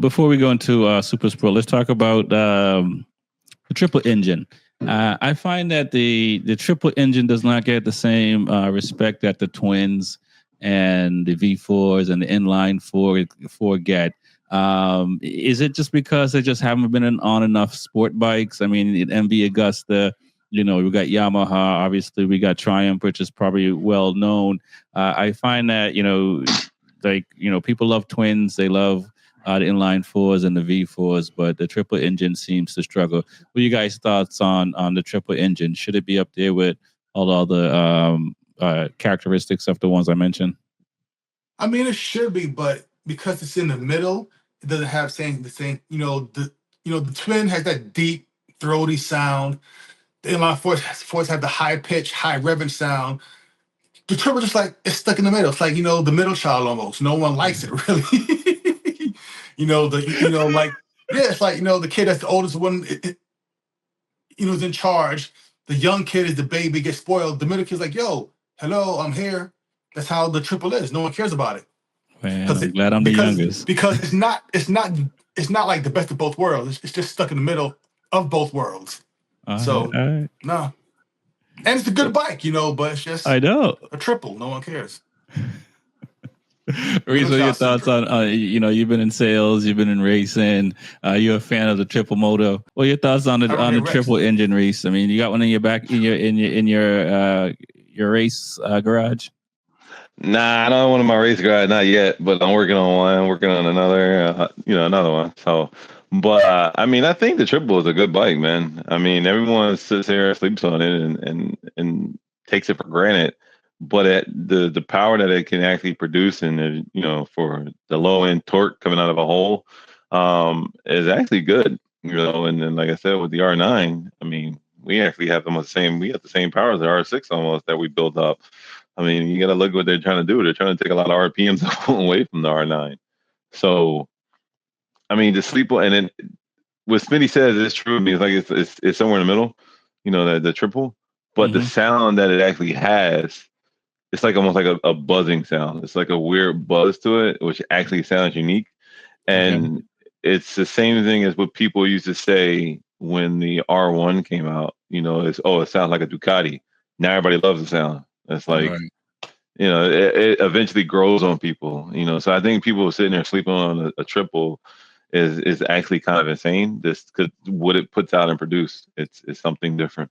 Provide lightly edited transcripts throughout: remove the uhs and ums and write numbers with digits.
Before we go into Super Sport, let's talk about the triple engine. I find that the triple engine does not get the same respect that the twins and the V4s and the inline four get. Is it just because they just haven't been on enough sport bikes? I mean, in MV Augusta, we got Yamaha, obviously we got Triumph, which is probably well known. I find that, people love twins. They love the inline fours and the V4s, but the triple engine seems to struggle. What are you guys' thoughts on the triple engine? Should it be up there with all the characteristics of the ones I mentioned? I mean, it should be, but because it's in the middle, it doesn't have the same. The twin has that deep, throaty sound. The inline fours have the high pitch, high revving sound. The triple just like it's stuck in the middle. It's like the middle child almost. No one likes it really. It's like the kid that's the oldest one. Is in charge. The young kid is the baby, gets spoiled. The middle kid's like, yo, hello, I'm here. That's how the triple is. No one cares about it. Man, I'm glad I'm the youngest. Because it's not like the best of both worlds. It's just stuck in the middle of both worlds. All right. No. And it's a good bike, but it's just I know a triple. No one cares. Reese, what are your thoughts on you've been in sales, you've been in racing, you're a fan of the triple motor. What are your thoughts on the triple engine, Reese? I mean, you got one in your back in your race garage? Nah, I don't have one in my race garage, not yet, but I'm working on one. I'm working on another, another one. So, but I mean, I think the triple is a good bike, man. I mean, everyone sits here, sleeps on it, and takes it for granted. But the power that it can actually produce, and for the low end torque coming out of a hole, is actually good. And then like I said with the R9, I mean, we actually have almost the same power as the R6 almost that we built up. I mean, you got to look what they're trying to do. They're trying to take a lot of RPMs away from the R9. So, I mean, the sleep and then what Smitty says is true. I mean, it's like it's somewhere in the middle, the triple, but the sound that it actually has. It's like almost like a buzzing sound. It's like a weird buzz to it, which actually sounds unique. And it's the same thing as what people used to say when the R1 came out. It sounds like a Ducati. Now everybody loves the sound. It's like, it eventually grows on people. So I think people sitting there sleeping on a triple is actually kind of insane. Just because what it puts out and produce, it's something different.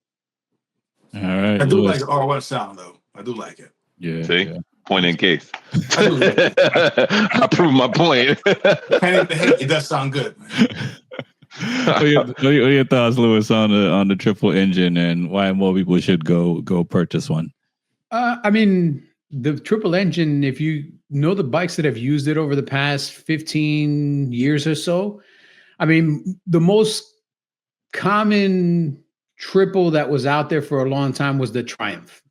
All right. I do like the R1 sound though. I do like it. Yeah. See? Yeah. Point in case. I proved my point. It does sound good. What are your thoughts, Lewis, on the triple engine and why more people should go purchase one? I mean, the triple engine, if you know the bikes that have used it over the past 15 years or so, I mean, the most common triple that was out there for a long time was the Triumph.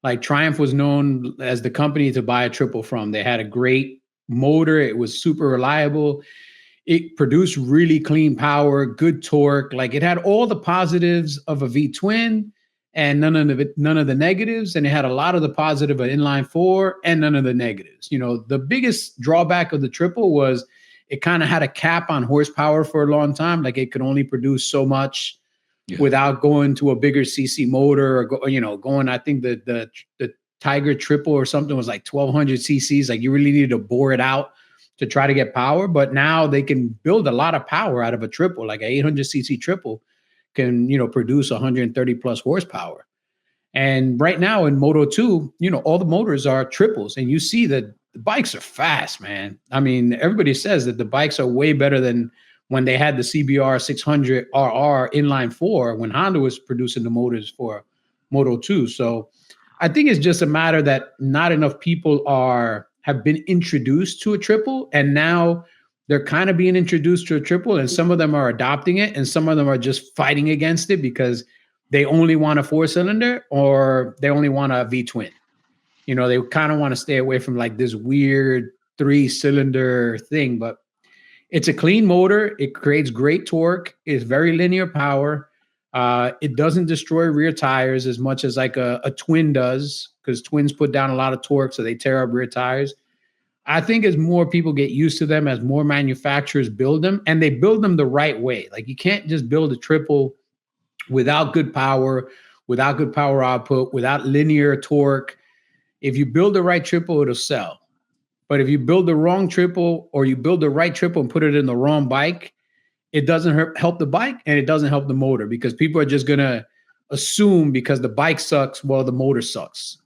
Like Triumph was known as the company to buy a triple from. They had a great motor. It was super reliable. It produced really clean power, good torque. Like it had all the positives of a V twin and none of the negatives. And it had a lot of the positive of inline four and none of the negatives. The biggest drawback of the triple was it kind of had a cap on horsepower for a long time. Like it could only produce so much. Yeah. Without going to a bigger CC motor or going, I think the Tiger triple or something was like 1200 CCs. Like you really needed to bore it out to try to get power. But now they can build a lot of power out of a triple, like an 800 CC triple can, produce 130 plus horsepower. And right now in Moto 2, all the motors are triples and you see that the bikes are fast, man. I mean, everybody says that the bikes are way better than when they had the CBR 600 RR inline four, when Honda was producing the motors for Moto 2. So I think it's just a matter that not enough people have been introduced to a triple, and now they're kind of being introduced to a triple, and some of them are adopting it, and some of them are just fighting against it because they only want a 4-cylinder or they only want a V-twin. They kind of want to stay away from like this weird 3-cylinder thing, but it's a clean motor. It creates great torque. It's very linear power. It doesn't destroy rear tires as much as like a twin does, because twins put down a lot of torque, so they tear up rear tires. I think as more people get used to them, as more manufacturers build them, and they build them the right way. Like you can't just build a triple without good power, without good power output, without linear torque. If you build the right triple, it'll sell. But if you build the wrong triple or you build the right triple and put it in the wrong bike, it doesn't help the bike and it doesn't help the motor because people are just going to assume because the bike sucks, well, the motor sucks.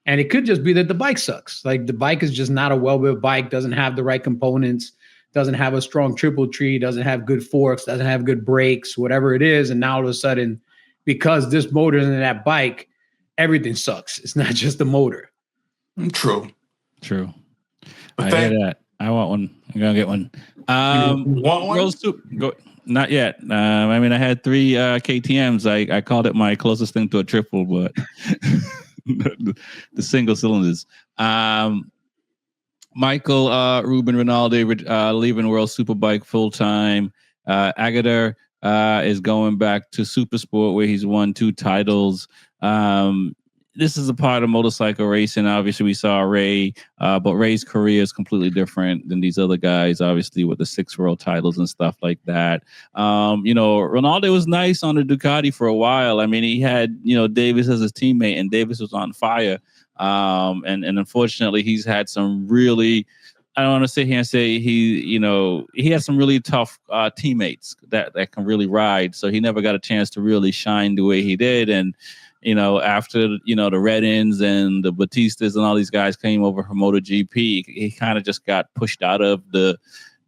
And it could just be that the bike sucks. Like the bike is just not a well-built bike, doesn't have the right components, doesn't have a strong triple tree, doesn't have good forks, doesn't have good brakes, whatever it is. And now all of a sudden, because this motor is in that bike, everything sucks. It's not just the motor. True. I hear that. I want one. I'm gonna get one. You want one? Not yet. I mean, I had 3 KTM's. I called it my closest thing to a triple, but the single cylinders. Michael Ruben Rinaldi leaving World Superbike full time. Agata is going back to Supersport where he's won 2 titles. This is a part of motorcycle racing. Obviously, we saw Ray, but Ray's career is completely different than these other guys, obviously, with the 6 world titles and stuff like that. Ronaldo was nice on the Ducati for a while. I mean, he had, Davis as his teammate, and Davis was on fire. And unfortunately, he's had some really, I don't want to sit here and say he has some really tough teammates that can really ride. So he never got a chance to really shine the way he did. And, after, the Reddins and the Batistas and all these guys came over from MotoGP, he kind of just got pushed out of the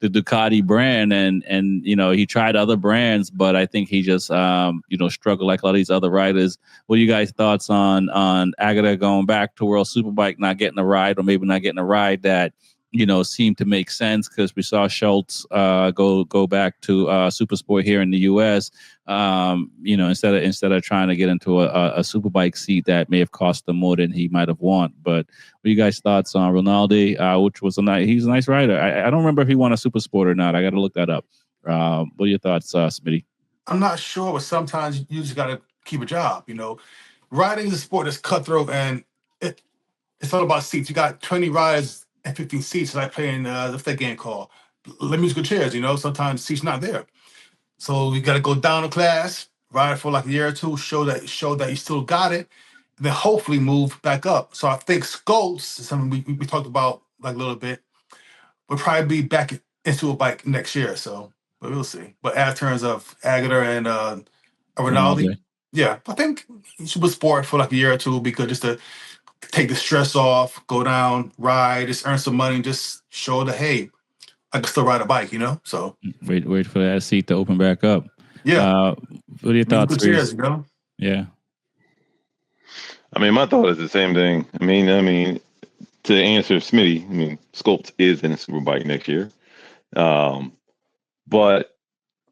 Ducati brand and he tried other brands, but I think he just, struggled like a lot of these other riders. What are you guys' thoughts on Agata going back to World Superbike, not getting a ride or maybe not getting a ride that, seemed to make sense because we saw Schultz go back to Supersport here in the US, instead of trying to get into a Superbike seat that may have cost him more than he might have won. But what are you guys' thoughts on Rinaldi, which was he's a nice rider. I don't remember if he won a Supersport or not. I got to look that up. What are your thoughts, Smitty? I'm not sure, but sometimes you just got to keep a job. Riding is a sport that's cutthroat and it's all about seats. You got 20 riders and 15 seats. Like playing what's that game called? Musical chairs. Sometimes the seats not there, so you got to go down a class, ride for like a year or 2, show that you still got it, and then hopefully move back up. So I think Scopes is something we talked about like a little bit. We'll probably be back into a bike next year. So, but we'll see. But as terms of Agata and Rinaldi, yeah, I think you should be sport for like a year or 2 because just to take the stress off, go down, ride, just earn some money, and just show that, hey, I can still ride a bike, So wait for that seat to open back up. Yeah. What are your thoughts? Cheers, Yeah. I mean, my thought is the same thing. I mean, to answer Smitty, Sculpt is in a Superbike next year. But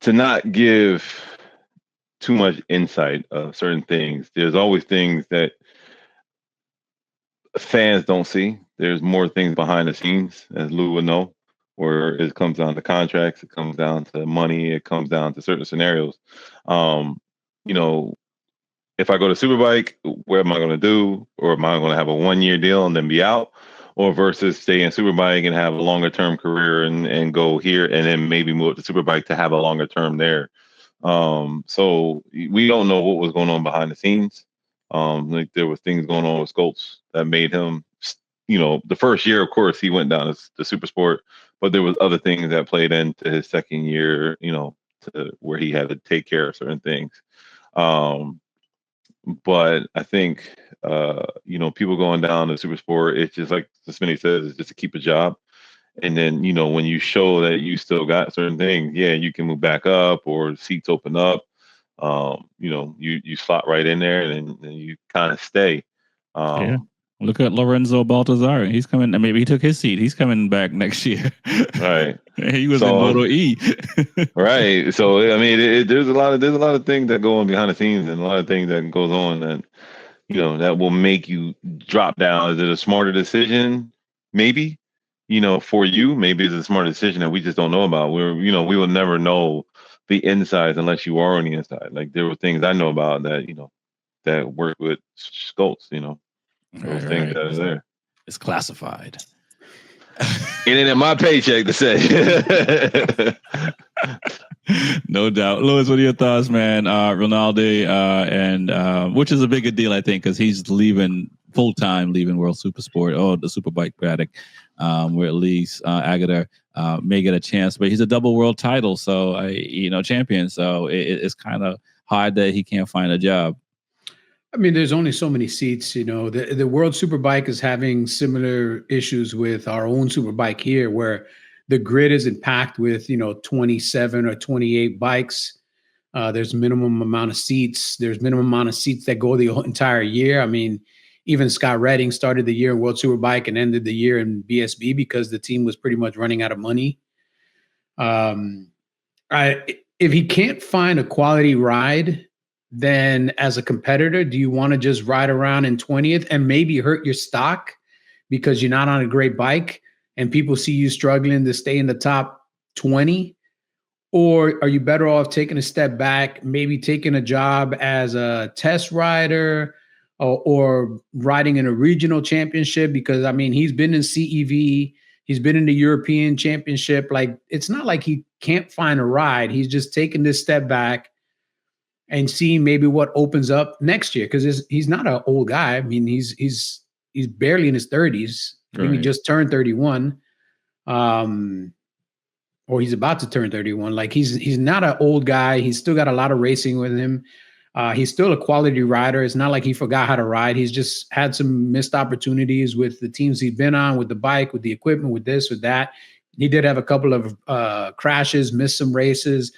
to not give too much insight of certain things, there's always things that fans don't see. There's more things behind the scenes, as Lou would know, where it comes down to contracts, it comes down to money, it comes down to certain scenarios. If I go to Superbike, what am I going to do? Or am I going to have a 1-year deal and then be out? Or versus stay in Superbike and have a longer term career and go here and then maybe move to Superbike to have a longer term there. So we don't know what was going on behind the scenes. Like there was things going on with Scopes that made him, the first year, of course, he went down to Supersport, but there was other things that played into his second year, to where he had to take care of certain things. But I think, people going down to Supersport, it's just like Smitty says, it's just to keep a job. And then, when you show that you still got certain things, yeah, you can move back up or seats open up. You slot right in there and then you kind of stay. Yeah. Look at Lorenzo Baltazar. He's coming. Maybe he took his seat. He's coming back next year. Right. He was in Moto E. Right. So I mean, there's a lot of things that go on behind the scenes and a lot of things that goes on that that will make you drop down. Is it a smarter decision? Maybe. For you, maybe it's a smarter decision that we just don't know about. We will never know the insides unless you are on the inside. Like there were things I know about that that work with Schultz. Those things that are there. It's classified. It ain't in my paycheck to say. No doubt. Louis, what are your thoughts, man? Ronaldo, and which is a bigger deal, I think, because he's leaving full-time, leaving World Supersport or the Superbike paddock, where at least Aguilar may get a chance. But he's a double world title, so champion. So it's kind of hard that he can't find a job. I mean, there's only so many seats. The World Superbike is having similar issues with our own Superbike here, where the grid isn't packed with 27 or 28 bikes. There's minimum amount of seats. There's minimum amount of seats that go the entire year. I mean, even Scott Redding started the year in World Superbike and ended the year in BSB because the team was pretty much running out of money. If he can't find a quality ride, then as a competitor, do you want to just ride around in 20th and maybe hurt your stock because you're not on a great bike and people see you struggling to stay in the top 20? Or are you better off taking a step back, maybe taking a job as a test rider or riding in a regional championship? Because, I mean, he's been in CEV, he's been in the European Championship. Like, it's not like he can't find a ride. He's just taking this step back and seeing maybe what opens up next year, because he's not an old guy. I mean, he's barely in his 30s. I think he just turned 31, or he's about to turn 31. Like, he's not an old guy. He's still got a lot of racing with him. He's still a quality rider. It's not like he forgot how to ride. He's just had some missed opportunities with the teams he's been on, with the bike, with the equipment, with this, with that. He did have a couple of crashes, missed some races.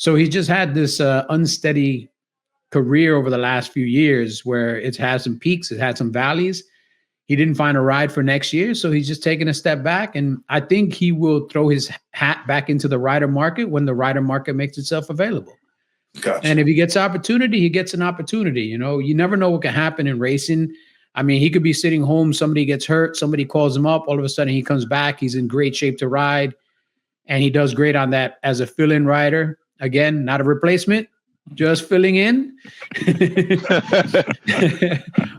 So he's just had this unsteady career over the last few years where it's had some peaks, it had some valleys. He didn't find a ride for next year, so he's just taking a step back. And I think he will throw his hat back into the rider market when the rider market makes itself available. Gotcha. And if he gets opportunity, he gets an opportunity. You never know what can happen in racing. I mean, he could be sitting home, somebody gets hurt, somebody calls him up, all of a sudden he comes back, he's in great shape to ride, and he does great on that as a fill-in rider. Again, not a replacement, just filling in.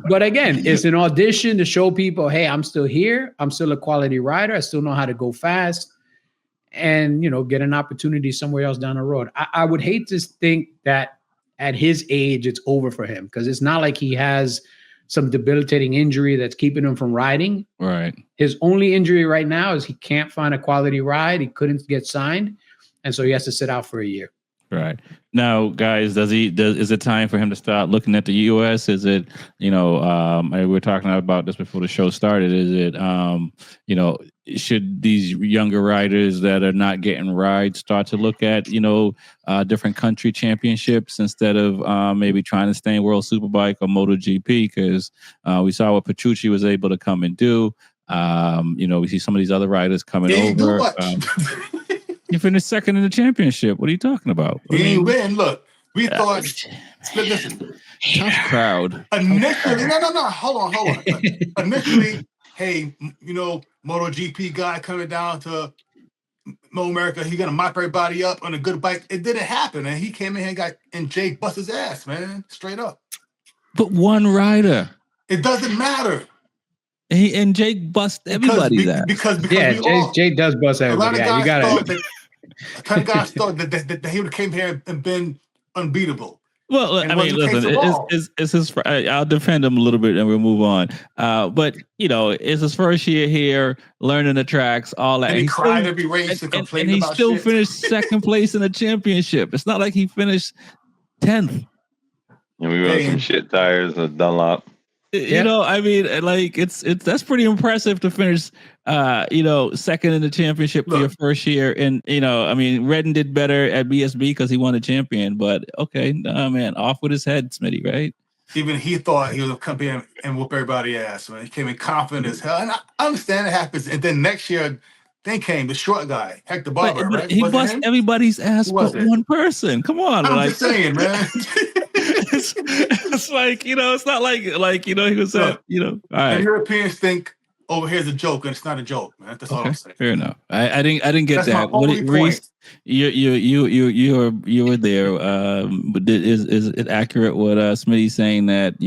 But again, it's an audition to show people, hey, I'm still here. I'm still a quality rider. I still know how to go fast and, get an opportunity somewhere else down the road. I would hate to think that at his age, it's over for him, because it's not like he has some debilitating injury that's keeping him from riding. Right. His only injury right now is he can't find a quality ride. He couldn't get signed. And so he has to sit out for a year. Right. Now, guys, is it time for him to start looking at the US? Is it, we were talking about this before the show started. Is it, should these younger riders that are not getting rides start to look at, different country championships instead of maybe trying to stay in World Superbike or MotoGP? Because we saw what Petrucci was able to come and do. We see some of these other riders coming over. You finished second in the championship. What are you talking about? He ain't win. Look, we thought. Listen, tough crowd. Initially, no. Hold on. Initially, hey, MotoGP guy coming down to Mo America, he gonna mop everybody up on a good bike. It didn't happen, and he came in here and Jake bust his ass, man, straight up. But one rider. It doesn't matter. And Jake bust everybody's ass. Because Jake does bust everybody. You got it. Kind of guys thought that he would have came here and been unbeatable. Well, I mean, listen, it's his. I'll defend him a little bit, and we'll move on. But it's his first year here, learning the tracks, all that. And he cried every race and complained about shit. And he still finished second place in the championship. It's not like he finished 10th. And we rode some shit tires of Dunlop. I mean, like it's that's pretty impressive to finish, second in the championship for your first year. And I mean, Redden did better at BSB because he won a champion. But okay, man, off with his head, Smitty, right? Even he thought he was gonna come in and whoop everybody's ass. Man, he came in confident as hell, and I understand it happens. And then next year, then came the short guy, Hector Barber. Right? He bust everybody's ass but one person. Come on, I'm just saying, man. It's like it's not like he was all right. The Europeans think over here's a joke, and it's not a joke, man. That's all I'm saying. Fair enough. I didn't get That's that. My only point. Reese, you were there. But is it accurate what Smitty's saying that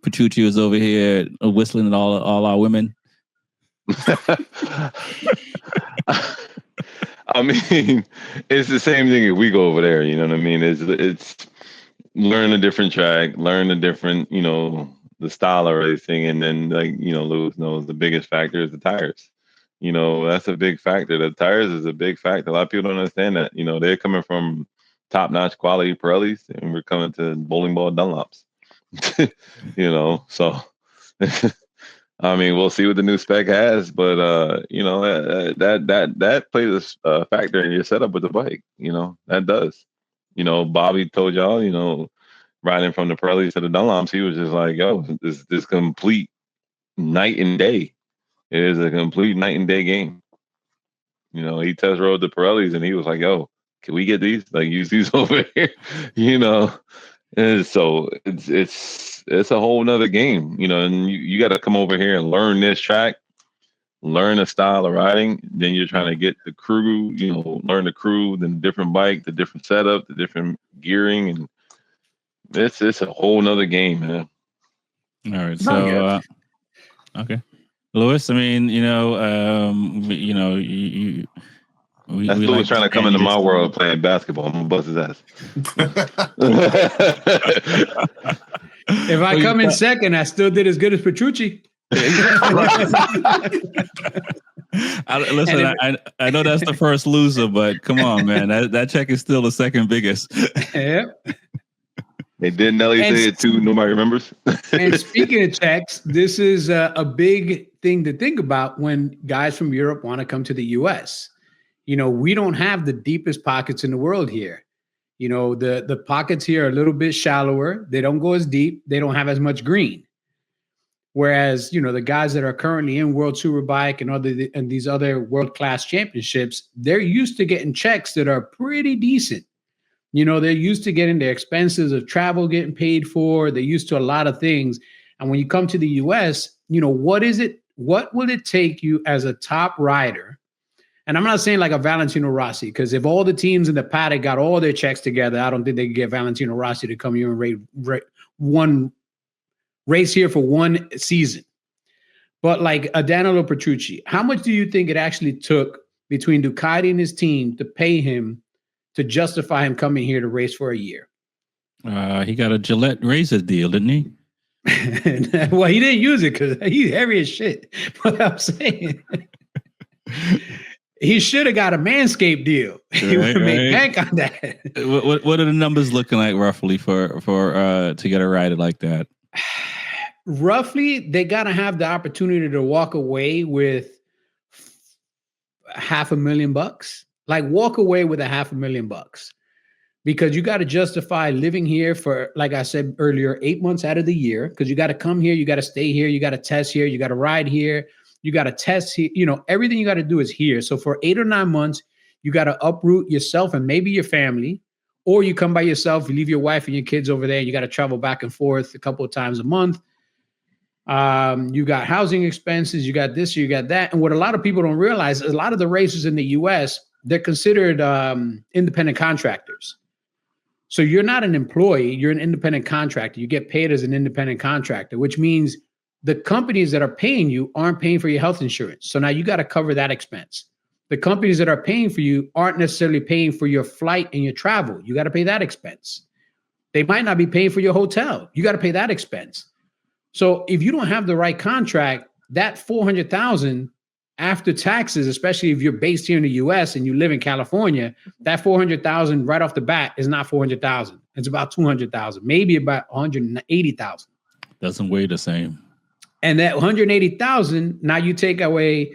Petrucci was over here whistling at all our women? I mean, it's the same thing if we go over there. You know what I mean? It's learn a different track, learn a different, the style of racing, and then Lewis knows the biggest factor is the tires. That's a big factor. The tires is a big factor. A lot of people don't understand that. They're coming from top-notch quality Pirellis, and we're coming to bowling ball Dunlops. So I mean, we'll see what the new spec has, but that plays a factor in your setup with the bike. That does. Bobby told y'all, riding from the Pirellis to the Dunlops, he was just like, "Yo, this complete night and day. It is a complete night and day game." He test rode the Pirellis, and he was like, "Yo, can we get these? Like, use these over here?" And so it's a whole nother game, and you got to come over here and learn this track, learn a style of riding. Then you're trying to get the crew, learn the crew, then the different bike, the different setup, the different gearing, and it's a whole nother game, man. All right, so okay, Lewis. I mean, we Lewis like trying to come into my world playing basketball. I'm gonna bust his ass. If I come in second, I still did as good as Petrucci. Listen, I know that's the first loser, but come on, man, that check is still the second biggest. Yep. They did Nelly say it too. Nobody remembers. And speaking of checks, this is a big thing to think about when guys from Europe want to come to the U.S. We don't have the deepest pockets in the world here. The pockets here are a little bit shallower. They don't go as deep. They don't have as much green. Whereas, the guys that are currently in World Superbike and these other world-class championships, they're used to getting checks that are pretty decent. They're used to getting their expenses of travel getting paid for. They're used to a lot of things. And when you come to the U.S., what will it take you as a top rider? And I'm not saying like a Valentino Rossi, because if all the teams in the paddock got all their checks together, I don't think they could get Valentino Rossi to come here and race here for one season. But like a Danilo Petrucci, how much do you think it actually took between Ducati and his team to pay him to justify him coming here to race for a year? He got a Gillette razor deal, didn't he? Well, he didn't use it because he's heavy as shit. But I'm saying he should have got a Manscaped deal. He would have made bank on that. What are the numbers looking like roughly for to get a rider like that? Roughly, they got to have the opportunity to walk away with $500,000. Like walk away with $500,000, because you got to justify living here for, like I said earlier, 8 months out of the year, because you got to come here, you got to stay here, you got to test here, you got to ride here, you got to test here, everything you got to do is here. So for 8 or 9 months, you got to uproot yourself and maybe your family, or you come by yourself, you leave your wife and your kids over there, and you got to travel back and forth a couple of times a month. You got housing expenses, you got this, you got that. And what a lot of people don't realize is a lot of the races in the US, they're considered independent contractors. So you're not an employee, you're an independent contractor. You get paid as an independent contractor, which means the companies that are paying you aren't paying for your health insurance. So now you got to cover that expense. The companies that are paying for you aren't necessarily paying for your flight and your travel. You got to pay that expense. They might not be paying for your hotel. You got to pay that expense. So if you don't have the right contract, that $400,000 after taxes, especially if you're based here in the US and you live in California, that $400,000 right off the bat is not $400,000. It's about $200,000, maybe about $180,000. Doesn't weigh the same. And that $180,000, now you take away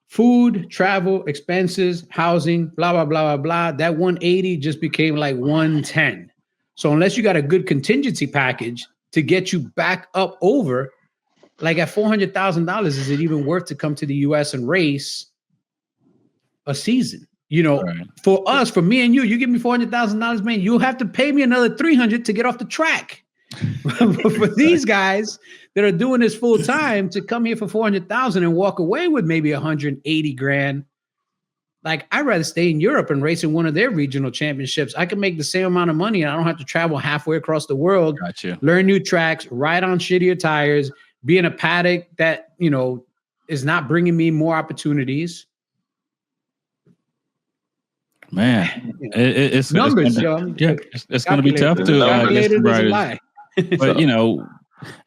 food, travel, expenses, housing, blah, blah, blah, blah, blah. That 180 just became like 110. So unless you got a good contingency package to get you back up over, like at $400,000, is it even worth to come to the US and race a season? Right. For us, for me and you give me $400,000, man, you'll have to pay me another $300 to get off the track. For these guys that are doing this full time, to come here for $400,000 and walk away with maybe $180,000, like I'd rather stay in Europe and race in one of their regional championships. I can make the same amount of money and I don't have to travel halfway across the world. Gotcha. Learn new tracks, ride on shittier tires, be in a paddock that is not bringing me more opportunities. Man, You know, it's numbers, gonna yo. be, yeah, it's going to be tough to get Calculator some doesn't riders. lie. But you know,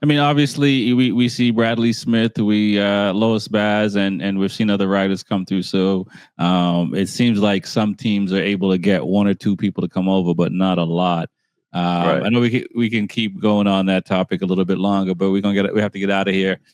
I mean, obviously, we see Bradley Smith, Lois Baz, and we've seen other riders come through. So it seems like some teams are able to get one or two people to come over, but not a lot. Right. I know we can keep going on that topic a little bit longer, but we have to get out of here.